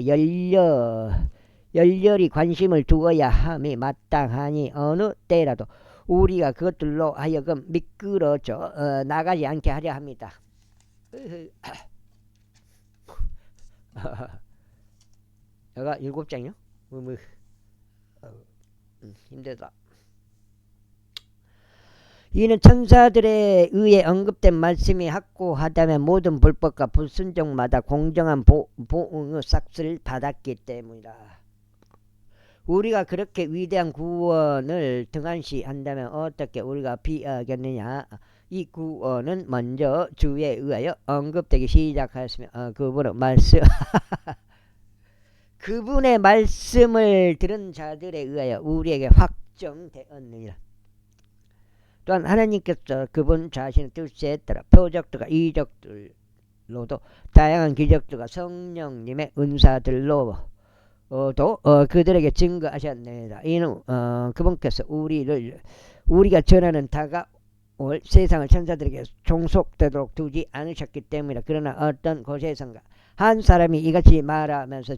열렬히 관심을 두어야 함이 마땅하니 어느 때라도 우리가 그것들로 하여금 미끄러져 나가지 않게 하려 합니다. 여기가 7장이요? 힘들다. 이는 천사들에 의해 언급된 말씀이 확고하다면 모든 불법과 불순종마다 공정한 보응의 삭스를 받았기 때문이다. 우리가 그렇게 위대한 구원을 등한시한다면 어떻게 우리가 피하겠느냐. 이 구원은 먼저 주에 의하여 언급되기 시작하였으며 그분의 말씀 그분의 말씀을 들은 자들에 의하여 우리에게 확정되었느니라. 또한 하나님께서 그분 자신의 뜻에 따라 표적들과 이적들로도 다양한 기적들과 성령님의 은사들로도 그들에게 증거하셨느니라. 이는 그분께서 우리가 전하는 다가올 세상을 천사들에게 종속되도록 두지 않으셨기 때문이라. 그러나 어떤 곳에선가 한 사람이 이같이 말하면서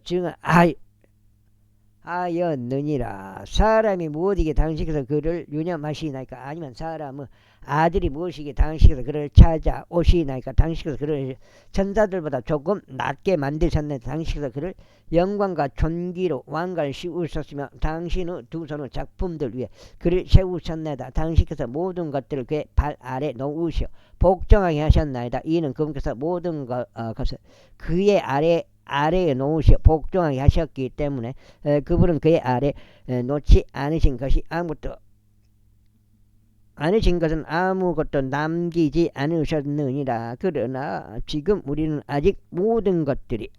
증언하였느니라. 사람이 무엇이기에 당신께서 그를 유념하시나이까? 아니면 사람은 아들이 무엇이기에 당신께서 그를 찾아오시나이까? 당신께서 그를 천사들보다 조금 낮게 만드셨는데 당신께서 그를 영광과 존귀로 왕관을 씌우셨으며 당신의 두 손의 작품들 위에 그를 세우셨나이다. 당신께서 모든 것들을 그의 발 아래 놓으시어 복종하게 하셨나이다. 이는 그분께서 모든 것을 그의 아래에 놓으시어 복종하게 하셨기 때문에 그분은 그의 아래 놓지 않으신 것은 아무것도 남기지 않으셨느니라. 그러나 지금 우리는 아직 모든 것들이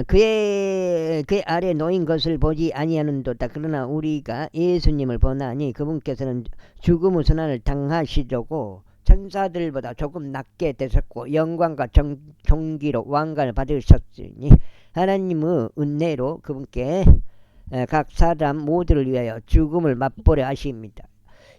그의 아래 놓인 것을 보지 아니하는도다. 그러나 우리가 예수님을 보나니 그분께서는 죽음의 순환을 당하시려고 천사들보다 조금 낮게 되셨고 영광과 존귀로 왕관을 받으셨으니 하나님의 은혜로 그분께 각 사람 모두를 위하여 죽음을 맛보려 하십니다.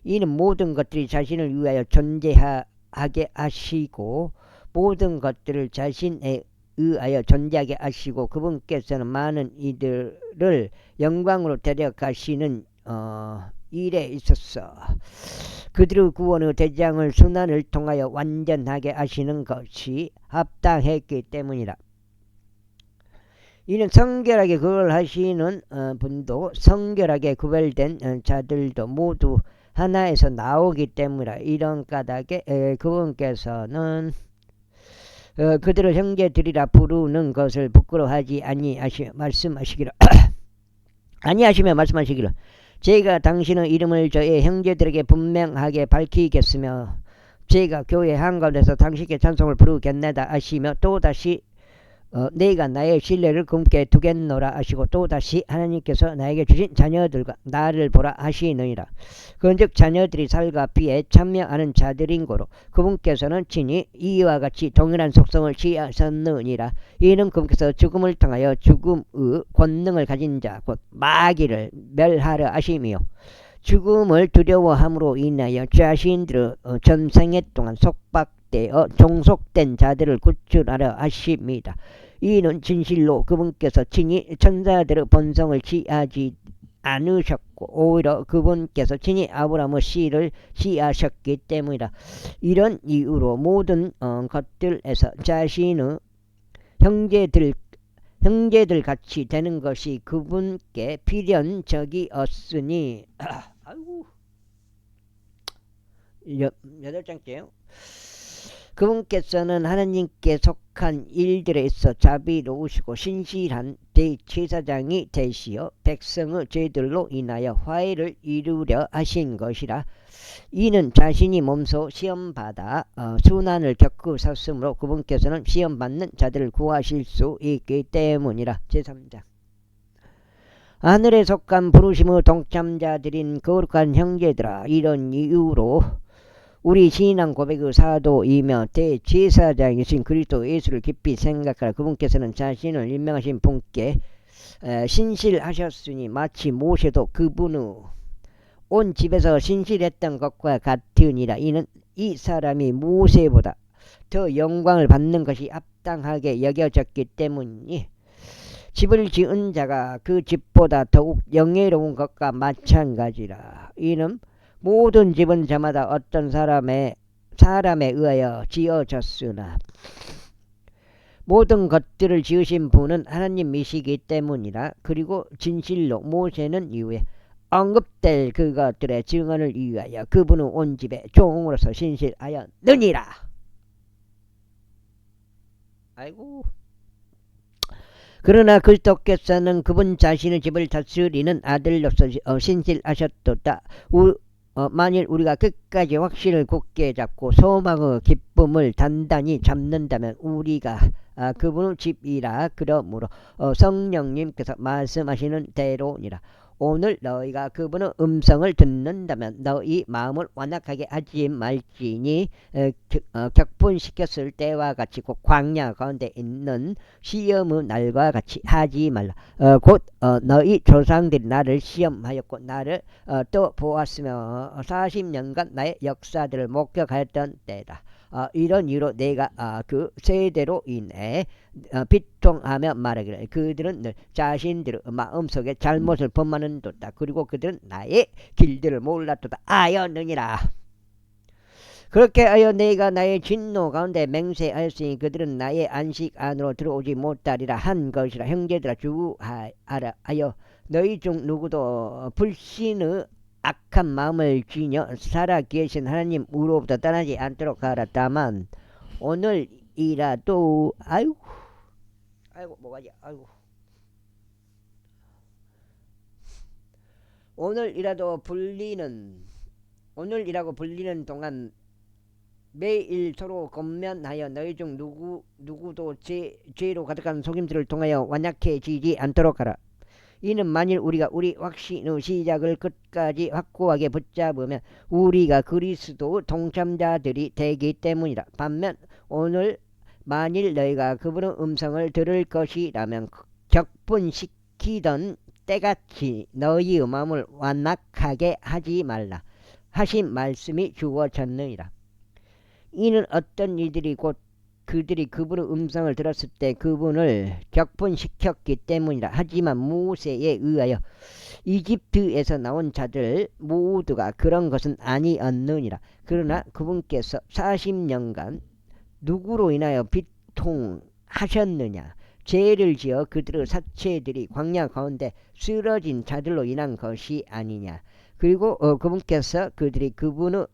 이는 모든 것들이 자신을 위하여 존재하게 하시고 모든 것들을 자신에 의하여 존재하게 하시고 그분께서는 많은 이들을 영광으로 데려가시는 일에 있어서 그들의 구원의 대장을 순환을 통하여 완전하게 하시는 것이 합당했기 때문이라. 이는 성결하게 그걸 하시는 분도 성결하게 구별된 자들도 모두 하나에서 나오기 때문이라. 이런 까닭에 그분께서는 그들을 형제들이라 부르는 것을 부끄러워하지 아니하시며 말씀하시기를 제가 당신의 이름을 저의 형제들에게 분명하게 밝히겠으며 제가 교회 한가운데서 당신께 찬송을 부르겠나이다 하시며 또다시 내가 나의 신뢰를 굳게 두겠노라 하시고 또다시 하나님께서 나에게 주신 자녀들과 나를 보라 하시느니라. 그런즉 자녀들이 살과 피에 참여하는 자들인 고로 그분께서는 친히 이와 같이 동일한 속성을 취하셨느니라. 이는 그분께서 죽음을 통하여 죽음의 권능을 가진 자 곧 마귀를 멸하려 하심이요 죽음을 두려워함으로 인하여 자신들의 전생애 동안 속박되어 종속된 자들을 구출하려 하십니다. 이는 진실로 그분께서 친히 천사들의 본성을 취하지 않으셨고 오히려 그분께서 친히 아브라함의 씨를 취하셨기 때문이라. 이런 이유로 모든 것들에서 자신의 형제들 같이 되는 것이 그분께 필연적이었으니 아이고 8장째요. 그분께서는 하나님께 속한 일들에 있어 자비로우시고 신실한 대제사장이 되시어 백성의 죄들로 인하여 화해를 이루려 하신 것이라. 이는 자신이 몸소 시험받아 순환을 겪으셨으므로 그분께서는 시험받는 자들을 구하실 수 있기 때문이라. 제3장 하늘에 속한 부르심의 동참자들인 거룩한 형제들아, 이런 이유로 우리 신앙 고백의 사도이며 대제사장이신 그리스도 예수를 깊이 생각하라. 그분께서는 자신을 임명하신 분께 신실하셨으니 마치 모세도 그분의 온 집에서 신실했던 것과 같으니라. 이는 이 사람이 모세보다 더 영광을 받는 것이 합당하게 여겨졌기 때문이니 집을 지은 자가 그 집보다 더욱 영예로운 것과 마찬가지라. 이는 모든 집은 저마다 어떤 사람에 의하여 지어졌으나 모든 것들을 지으신 분은 하나님이시기 때문이라. 그리고 진실로 모세는 이후에 언급될 그것들의 증언을 위하여 그분은 온 집에 종으로서 신실하였느니라. 아이고. 그러나 그리스도께서는 그분 자신의 집을 다스리는 아들로서 신실하셨도다. 만일 우리가 끝까지 확신을 굳게 잡고 소망의 기쁨을 단단히 잡는다면 우리가 그분의 집이라. 그러므로 성령님께서 말씀하시는 대로니라. 오늘 너희가 그분의 음성을 듣는다면 너희 마음을 완악하게 하지 말지니 격분시켰을 때와 같이 곧 광야 가운데 있는 시험의 날과 같이 하지 말라. 곧 너희 조상들이 나를 시험하였고 나를 또 보았으며 40년간 나의 역사들을 목격하였던 때다. 이런 이유로 내가 그 세대로 인해 비통하며 말하기를 그들은 늘 자신들의 마음속에 잘못을 범하는도다. 그리고 그들은 나의 길들을 몰랐도다 하였느니라. 그렇게 하여 내가 나의 진노 가운데 맹세하였으니 그들은 나의 안식 안으로 들어오지 못하리라 한 것이라. 형제들아 주하라 하여 너희 중 누구도 불신의 악한 마음을 쥐며 살아계신 하나님 우로부터 떠나지 않도록 하라. 다만 오늘이라도 아이고 뭐가지 오늘이라고 불리는 동안 매일 서로 권면하여 너희 중 누구도 죄로 가득한 속임수를 통하여 완약해지지 않도록 하라. 이는 만일 우리가 우리 확신의 시작을 끝까지 확고하게 붙잡으면 우리가 그리스도 동참자들이 되기 때문이라. 반면 오늘 만일 너희가 그분의 음성을 들을 것이라면 격분시키던 때같이 너희의 마음을 완악하게 하지 말라 하신 말씀이 주어졌느니라. 이는 어떤 이들이 곧 그들이 그분의 음성을 들었을 때 그분을 격분시켰기 때문이라. 하지만 모세에 의하여 이집트에서 나온 자들 모두가 그런 것은 아니었느니라. 그러나 그분께서 40년간 누구로 인하여 비통하셨느냐. 죄를 지어 그들의 사체들이 광야 가운데 쓰러진 자들로 인한 것이 아니냐. 그리고 그분께서 그들이 그분의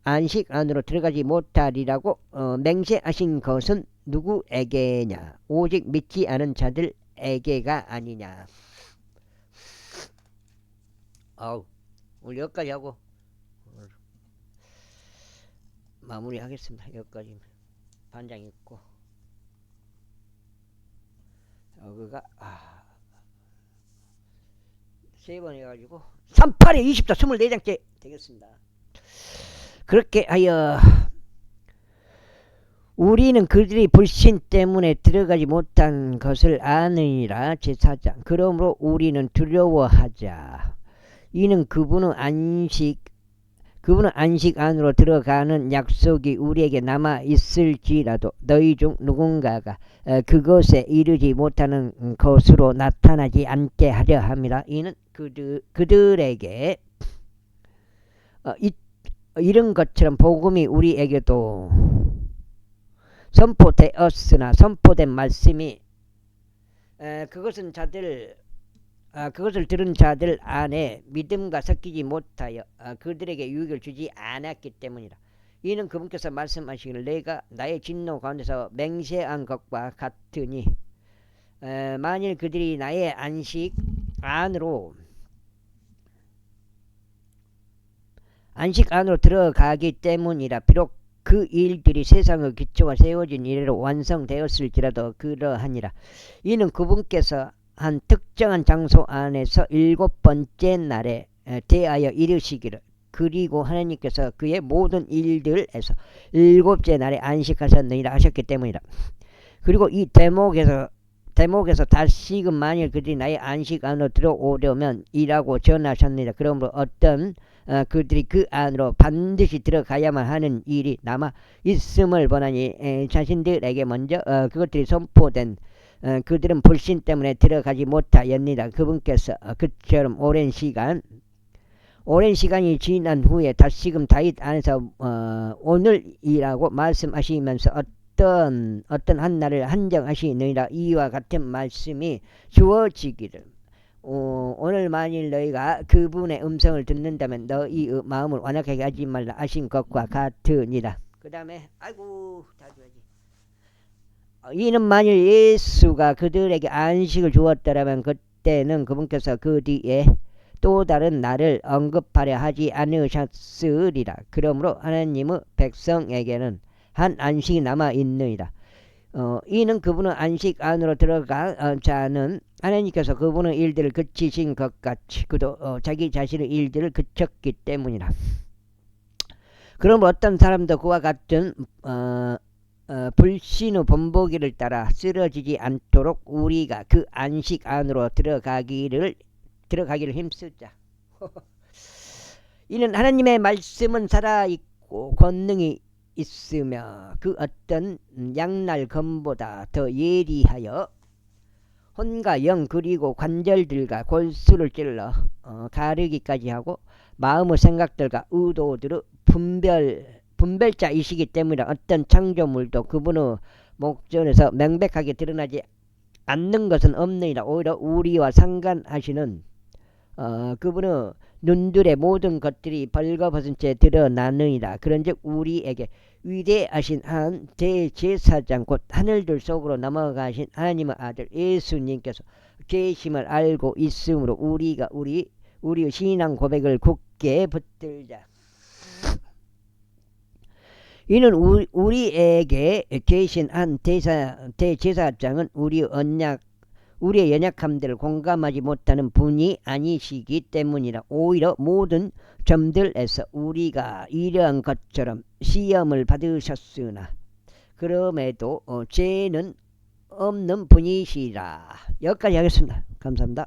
안식 안으로 들어가지 못하리라고 맹세하신 것은 누구에게냐. 오직 믿지 않은 자들에게가 아니냐. 오늘 여기까지 하고 마무리하겠습니다. 여기까지 반장 있고 여기가 3번 해가지고 38에 20도 24장째 되겠습니다. 그렇게 하여 우리는 그들이 불신 때문에 들어가지 못한 것을 아느니라. 제4장. 그러므로 우리는 두려워하자. 이는 그분은 안식 안으로 들어가는 약속이 우리에게 남아 있을지라도 너희 중 누군가가 그것에 이르지 못하는 것으로 나타나지 않게 하려 함이라. 이는 그들에게 이런 것처럼 복음이 우리에게도 선포되었으나 선포된 말씀이 그것을 들은 자들 안에 믿음과 섞이지 못하여 그들에게 유익을 주지 않았기 때문이라. 이는 그분께서 말씀하시기를 내가 나의 진노 가운데서 맹세한 것과 같으니 만일 그들이 나의 안식 안으로 들어가기 때문이라. 비록 그 일들이 세상의 기초가 세워진 이래로 완성되었을지라도 그러하니라. 이는 그분께서 한 특정한 장소 안에서 7번째 날에 대하여 이르시기를 그리고 하나님께서 그의 모든 일들에서 7째 날에 안식하셨느니라 하셨기 때문이라. 그리고 이 대목에서 다시금 만일 그들이 나의 안식 안으로 들어오려면 이라고 전하셨느니라. 그러므로 어떤 그들이 그 안으로 반드시 들어가야만 하는 일이 남아 있음을 보나니 자신들에게 먼저 그것들이 선포된 그들은 불신 때문에 들어가지 못하였느니라. 그분께서 그처럼 오랜 시간이 지난 후에 다시금 다윗 안에서 오늘이라고 말씀하시면서 어떤 한 날을 한정하시느니라. 이와 같은 말씀이 주어지기를 오늘 만일 너희가 그분의 음성을 듣는다면 너희의 마음을 완악하게 하지 말라 하신 것과 같으니라. 그 다음에 이는 만일 예수가 그들에게 안식을 주었더라면 그때는 그분께서 그 뒤에 또 다른 날을 언급하려 하지 않으셨으리라. 그러므로 하나님의 백성에게는 한 안식이 남아 있느니라. 이는 그분은 안식 안으로 들어가 자는 하나님께서 그분의 일들을 그치신 것 같이 그도 자기 자신의 일들을 그쳤기 때문이라. 그럼 어떤 사람도 그와 같은 불신의 본보기를 따라 쓰러지지 않도록 우리가 그 안식 안으로 들어가기를 힘쓰자. 이는 하나님의 말씀은 살아있고 권능이 있으며 그 어떤 양날 검보다 더 예리하여 혼과 영 그리고 관절들과 골수를 찔러 가르기까지 하고 마음의 생각들과 의도들의 분별자이시기 때문에 어떤 창조물도 그분의 목전에서 명백하게 드러나지 않는 것은 없느니라. 오히려 우리와 상관하시는 그분의 눈들의 모든 것들이 벌거벗은 채 드러나느니라. 그런즉 우리에게 위대하신 한 대제사장 곧 하늘들 속으로 넘어가신 하나님의 아들 예수님께서 계심을 알고 있으므로 우리가 우리의 신앙 고백을 굳게 붙들자. 이는 우리에게 계신 한 대제사장은 우리의 연약함들을 공감하지 못하는 분이 아니시기 때문이라. 오히려 모든 점들에서 우리가 이러한 것처럼 시험을 받으셨으나 그럼에도 죄는 없는 분이시라. 여기까지 하겠습니다. 감사합니다.